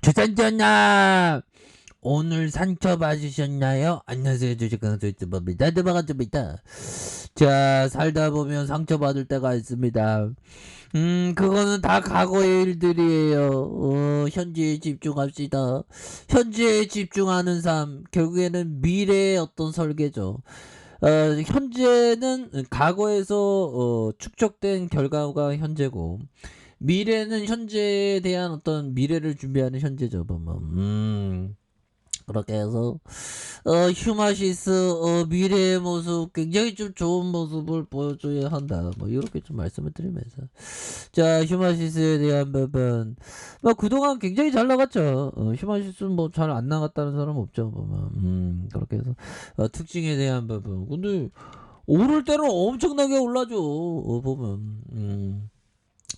주산전화 오늘 상처 받으셨나요? 안녕하세요, 주식강수 유튜버입니다. 반갑습니다. 자, 살다 보면 상처 받을 때가 있습니다. 그거는 다 과거의 일들이에요. 현재에 집중합시다. 현재에 집중하는 삶, 결국에는 미래의 어떤 설계죠. 현재는 과거에서 축적된 결과가 현재고, 미래는 현재에 대한 어떤 미래를 준비하는 현재죠. 보면. 그렇게 해서 휴마시스 미래의 모습 굉장히 좀 좋은 모습을 보여줘야 한다. 뭐 이렇게 좀 말씀을 드리면서, 자, 휴마시스에 대한 부분, 뭐 그동안 굉장히 잘 나갔죠. 휴마시스는 뭐 잘 안 나갔다는 사람 없죠. 보면 그렇게 해서 특징에 대한 부분, 근데 오를 때는 엄청나게 올라죠. 보면.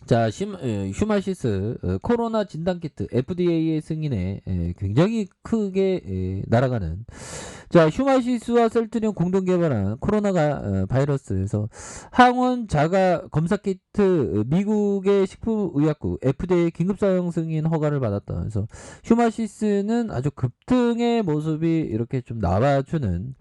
자, 휴마시스 코로나 진단키트 FDA의 승인에 굉장히 크게 날아가는, 자, 휴마시스와 셀트리온 공동 개발한 코로나 바이러스에서 항원 자가 검사 키트 미국의 식품의약국 FDA 긴급 사용 승인 허가를 받았다. 그래서 휴마시스는 아주 급등의 모습이 이렇게 좀 나와주는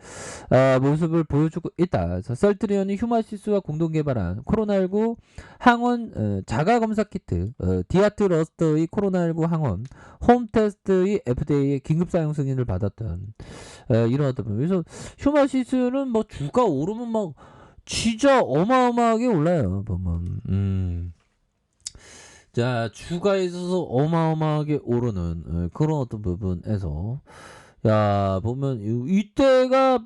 모습을 보여주고 있다. 그래서 셀트리온이 휴마시스와 공동 개발한 코로나19 항원 자가 검사 키트 디아트 러스트의 코로나19 항원 홈 테스트의 FDA의 긴급 사용 승인을 받았던 이러하다 보면, 그래서 휴마시스는 뭐 주가 오르면 막 진짜 어마어마하게 올라요. 보면 자, 주가에 있어서 어마어마하게 오르는 그런 어떤 부분에서, 야, 보면 이때가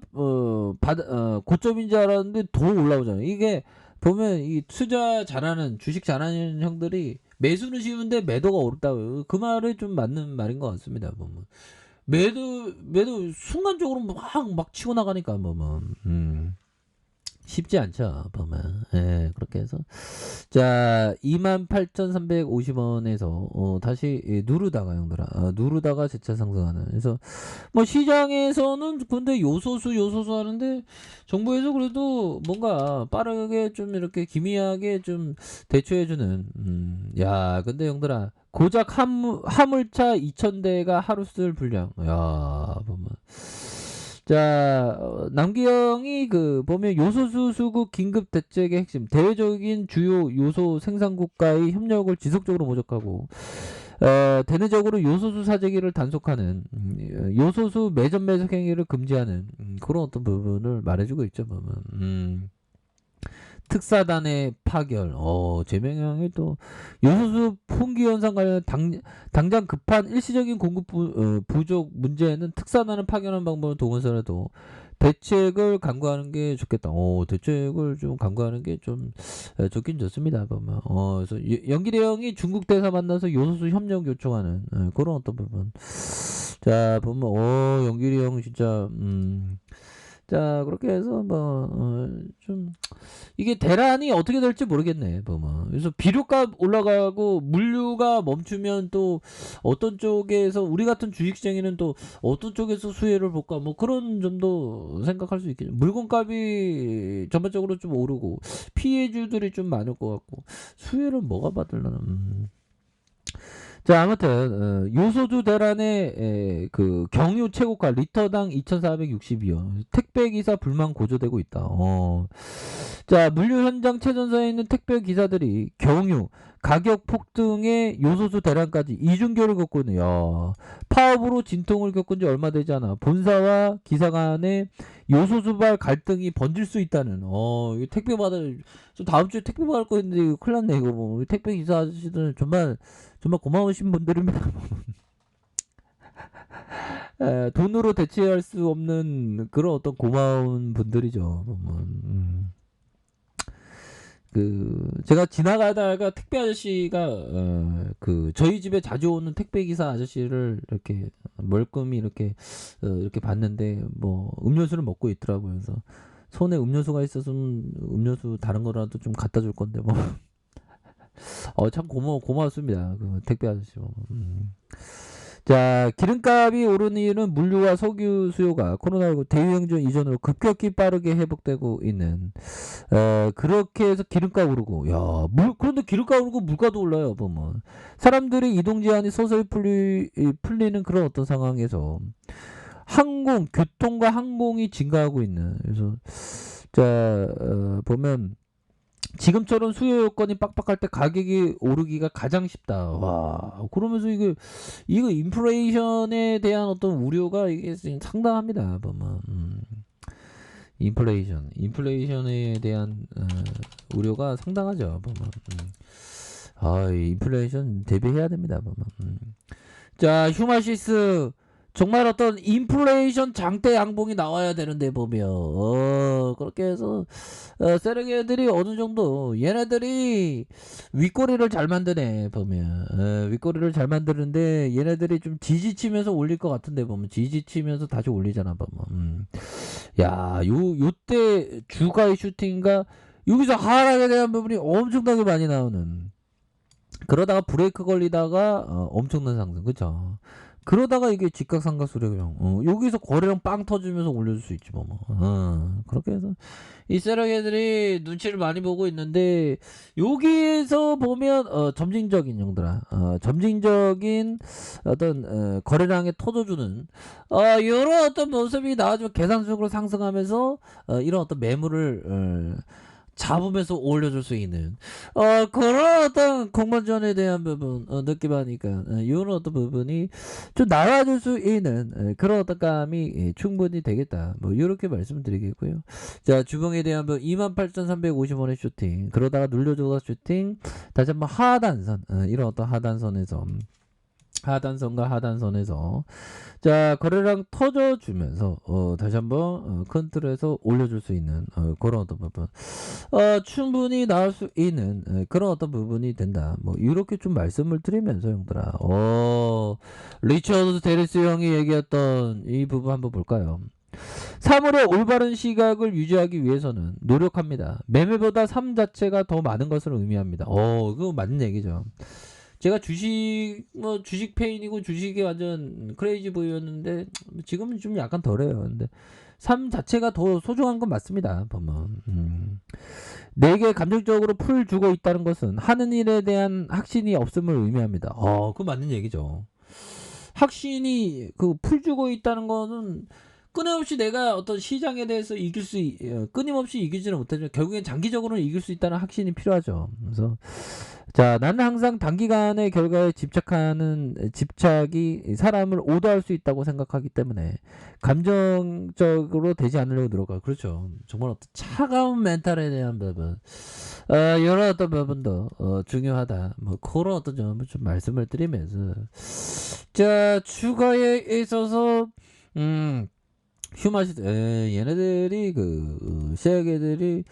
고점인 줄 알았는데 더 올라오잖아요. 이게 보면 이 투자 잘하는, 주식 잘하는 형들이 매수는 쉬운데 매도가 어렵다고요. 그 말이 좀 맞는 말인 것 같습니다. 보면 매도 순간적으로 막 치고 나가니까 보면 쉽지 않죠. 보면 그렇게 해서, 자, 28,350원에서 다시 누르다가 형들아, 누르다가 재차 상승하는. 그래서 뭐 시장에서는 근데 요소수 하는데, 정부에서 그래도 뭔가 빠르게 좀 이렇게 기미하게 좀 대처해주는. 야, 근데 형들아, 고작 화물차 2,000대가 하루 쓸 분량, 야, 보면, 자, 남기영이 보면 요소수 수급 긴급 대책의 핵심, 대외적인 주요 요소 생산국가의 협력을 지속적으로 모색하고 대내적으로 요소수 사재기를 단속하는, 요소수 매점 매석 행위를 금지하는 그런 어떤 부분을 말해주고 있죠. 보면 특사단의 파견, 제명형이 또 요소수 풍기 현상 관련 당장 급한 일시적인 공급 부족 문제에는 특사단을 파견한 방법을 동원서라도 대책을 강구하는 게 좋겠다. 대책을 좀 강구하는 게 좀 좋긴 좋습니다. 보면 그래서 연기대형이 중국 대사 만나서 요소수 협력 요청하는 그런 어떤 부분. 자, 보면 연기대형 진짜 자, 그렇게 해서 좀 이게 대란이 어떻게 될지 모르겠네. 보면 그래서 비료값 올라가고 물류가 멈추면 또 어떤 쪽에서, 우리 같은 주식시장에는 또 어떤 쪽에서 수혜를 볼까, 뭐 그런 점도 생각할 수 있겠죠. 물건값이 전반적으로 좀 오르고 피해주들이 좀 많을 것 같고, 수혜를 뭐가 받으려나. 자, 아무튼 요소주 대란의 그 경유 최고가 리터당 2,462원, 택배기사 불만 고조되고 있다. 자, 물류 현장 최전선에 있는 택배 기사들이 경유 가격 폭등의 요소수 대란까지 이중교를 겪고 있네요. 야, 파업으로 진통을 겪은 지 얼마 되지 않아 본사와 기사 간의 요소수발 갈등이 번질 수 있다는. 이 택배 받을, 저 다음 주에 택배 받을 거 있는데 이거 큰일 났네. 이거 뭐 택배 기사 아저씨들 정말 고마우신 분들입니다. 돈으로 대체할 수 없는 그런 어떤 고마운 분들이죠. 제가 지나가다가 택배 아저씨가 저희 집에 자주 오는 택배 기사 아저씨를 이렇게 멀끔히 이렇게 봤는데, 뭐 음료수를 먹고 있더라고요. 그래서 손에 음료수가 있었으면 음료수 다른 거라도 좀 갖다 줄 건데 뭐. 참 고맙습니다. 그 택배 아저씨. 자, 기름값이 오르는 이유는 물류와 석유 수요가 코로나19 대유행전 이전으로 급격히 빠르게 회복되고 있는, 그렇게 해서 기름값 오르고, 야, 그런데 기름값 오르고 물가도 올라요, 보면. 사람들의 이동 제한이 서서히 풀리는 그런 어떤 상황에서 교통과 항공이 증가하고 있는, 그래서, 자, 보면, 지금처럼 수요 요건이 빡빡할 때 가격이 오르기가 가장 쉽다. 와, 그러면서 이거 인플레이션에 대한 어떤 우려가 이게 지금 상당합니다. 보면. 인플레이션에 대한 우려가 상당하죠. 보면. 이 인플레이션 대비해야 됩니다. 보면. 자, 휴마시스 정말 어떤 인플레이션 장대 양봉이 나와야 되는데 보면 그렇게 해서 세력애들이 어느 정도 얘네들이 윗꼬리를 잘 만드네 보면 윗꼬리를 잘 만드는데 얘네들이 좀 지지치면서 올릴 것 같은데 보면 지지치면서 다시 올리잖아 보면 야, 요때 주가의 슈팅과 여기서 하락에 대한 부분이 엄청나게 많이 나오는 그러다가 브레이크 걸리다가 엄청난 상승 그쵸 그러다가 이게 직각삼각수렴형 여기서 거래량 빵 터지면서 올려줄 수 있지 뭐. 그렇게 해서 이 세력애들이 눈치를 많이 보고 있는데 여기에서 보면 점진적인 형들아 점진적인 어떤 거래량에 터져주는 이런 어떤 모습이 나와주면 계산적으로 상승하면서 이런 어떤 매물을 잡으면서 올려줄 수 있는 그런 어떤 공모전에 대한 부분 느낌하니까 이런 어떤 부분이 좀 나와줄 수 있는 그런 어떤 감이 충분히 되겠다 뭐 이렇게 말씀드리겠고요. 자, 주봉에 대한 부분 28,350원의 슈팅 그러다가 눌려줘서 슈팅 다시 한번 하단선 이런 어떤 하단선과 하단선에서 자, 거래량 터져주면서 다시 한번 큰 틀에서 올려줄 수 있는 그런 어떤 부분 충분히 나올 수 있는 그런 어떤 부분이 된다 뭐 이렇게 좀 말씀을 드리면서 형들아 리처드 데리스 형이 얘기했던 이 부분 한번 볼까요? 3월에 올바른 시각을 유지하기 위해서는 노력합니다. 매매보다 삶 자체가 더 많은 것을 의미합니다. 그거 맞는 얘기죠. 제가 주식 페인이고 주식이 완전 크레이지 보이였는데 지금은 좀 약간 덜해요. 근데 삶 자체가 더 소중한 건 맞습니다. 보면 내게 감정적으로 풀 주고 있다는 것은 하는 일에 대한 확신이 없음을 의미합니다. 그거 맞는 얘기죠. 확신이 풀 주고 있다는 거는 끊임없이 내가 어떤 시장에 대해서 끊임없이 이기지는 못하지만 결국엔 장기적으로는 이길 수 있다는 확신이 필요하죠. 그래서 자, 나는 항상 단기간의 결과에 집착이 사람을 오도할 수 있다고 생각하기 때문에 감정적으로 되지 않으려고 노력하고 그렇죠. 정말 어떤 차가운 멘탈에 대한 부분 여러 어떤 부분도 중요하다. 뭐 그런 어떤 점을 좀 말씀을 드리면서 자, 주가에 있어서 휴마시드 얘네들이 시약애들이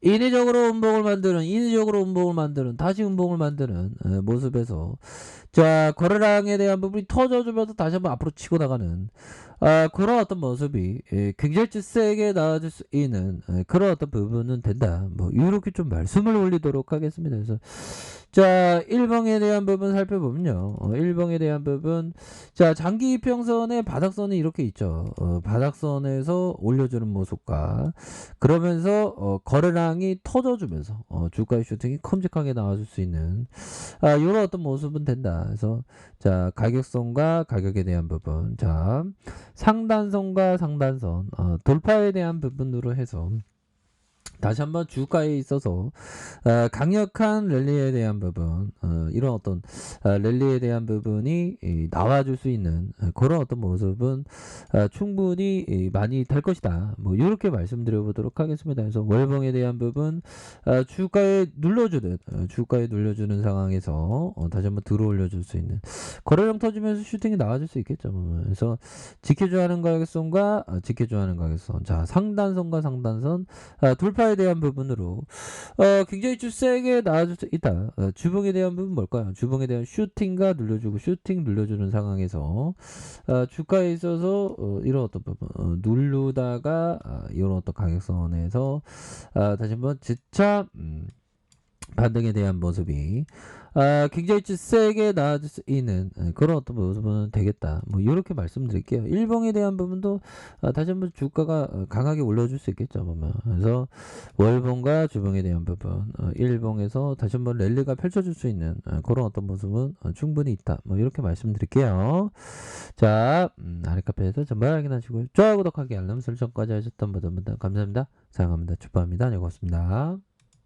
인위적으로 운봉을 만드는 다시 운봉을 만드는 모습에서 자, 거래량에 대한 부분이 터져주면서 다시 한번 앞으로 치고 나가는 그런 어떤 모습이 굉장히 세게 나와줄 수 있는 그런 어떤 부분은 된다. 뭐 이렇게 좀 말씀을 올리도록 하겠습니다. 그래서 자, 일봉에 대한 부분 살펴보면요. 일봉에 대한 부분 자, 장기 이평선의 바닥선이 이렇게 있죠. 바닥선에서 올려주는 모습과 그러면서 거래량이 터져주면서 주가의 슈팅이 큼직하게 나와줄 수 있는 이런 어떤 모습은 된다. 그래서 자, 가격선과 가격에 대한 부분 자, 상단선과 상단선 돌파에 대한 부분으로 해서 다시 한번 주가에 있어서 강력한 랠리에 대한 부분 이런 어떤 랠리에 대한 부분이 나와줄 수 있는 그런 어떤 모습은 충분히 많이 될 것이다. 뭐 이렇게 말씀드려 보도록 하겠습니다. 그래서 월봉에 대한 부분 주가에 눌러주는 상황에서 다시 한번 들어올려줄 수 있는 거래량 터지면서 슈팅이 나와줄 수 있겠죠. 그래서 지켜줘야 하는 가격선과 지켜줘야 하는 가격선 자, 상단선과 상단선 돌파에 대한 부분으로 굉장히 좀 세게 나와줄 수 있다. 주봉에 대한 부분 뭘까요? 주봉에 대한 슈팅과 눌러주는 상황에서 주가에 있어서 이런 어떤 부분 누르다가 이런 어떤 가격선에서 다시 한번 재차 반등에 대한 모습이 굉장히 좀 세게 나아질 수 있는 그런 어떤 모습은 되겠다. 뭐 요렇게 말씀드릴게요. 일봉에 대한 부분도 다시 한번 주가가 강하게 올려줄 수 있겠죠 보면. 그래서 월봉과 주봉에 대한 부분 일봉에서 다시 한번 랠리가 펼쳐질 수 있는 그런 어떤 모습은 충분히 있다. 뭐 이렇게 말씀드릴게요. 자, 아랫카페에서 전말 확인하시고요. 좋아요, 구독하기, 알람 설정까지 하셨던 분들 감사합니다. 사랑합니다. 축복합니다. 네, 고맙습니다.